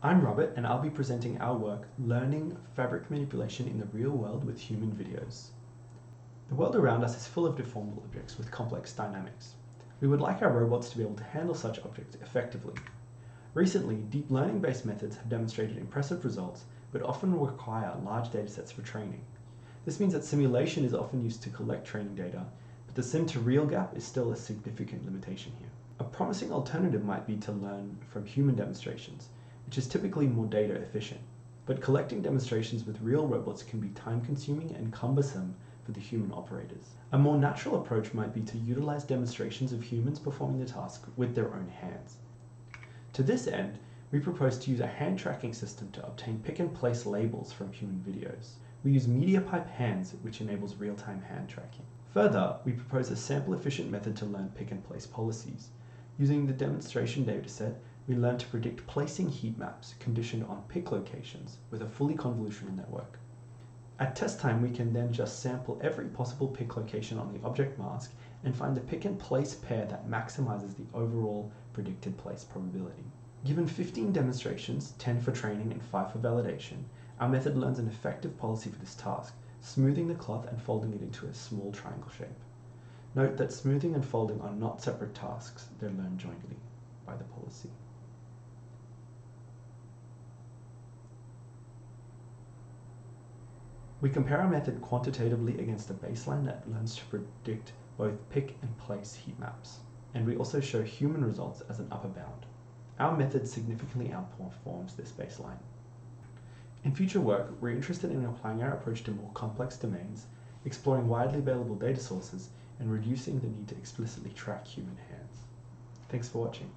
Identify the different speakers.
Speaker 1: I'm Robert, and I'll be presenting our work, Learning Fabric Manipulation in the Real World with Human Videos. The world around us is full of deformable objects with complex dynamics. We would like our robots to be able to handle such objects effectively. Recently, deep learning-based methods have demonstrated impressive results, but often require large datasets for training. This means that simulation is often used to collect training data, but the sim-to-real gap is still a significant limitation here. A promising alternative might be to learn from human demonstrations, which is typically more data efficient. But collecting demonstrations with real robots can be time-consuming and cumbersome for the human operators. A more natural approach might be to utilize demonstrations of humans performing the task with their own hands. To this end, we propose to use a hand tracking system to obtain pick-and-place labels from human videos. We use media pipe hands, which enables real-time hand tracking. Further, we propose a sample-efficient method to learn pick-and-place policies. Using the demonstration dataset, we learn to predict placing heat maps conditioned on pick locations with a fully convolutional network. At test time, we can then just sample every possible pick location on the object mask and find the pick and place pair that maximizes the overall predicted place probability. Given 15 demonstrations, 10 for training and 5 for validation, our method learns an effective policy for this task, smoothing the cloth and folding it into a small triangle shape. Note that smoothing and folding are not separate tasks, they're learned jointly by the policy. We compare our method quantitatively against a baseline that learns to predict both pick and place heat maps, and we also show human results as an upper bound. Our method significantly outperforms this baseline. In future work, we're interested in applying our approach to more complex domains, exploring widely available data sources, and reducing the need to explicitly track human hands. Thanks for watching.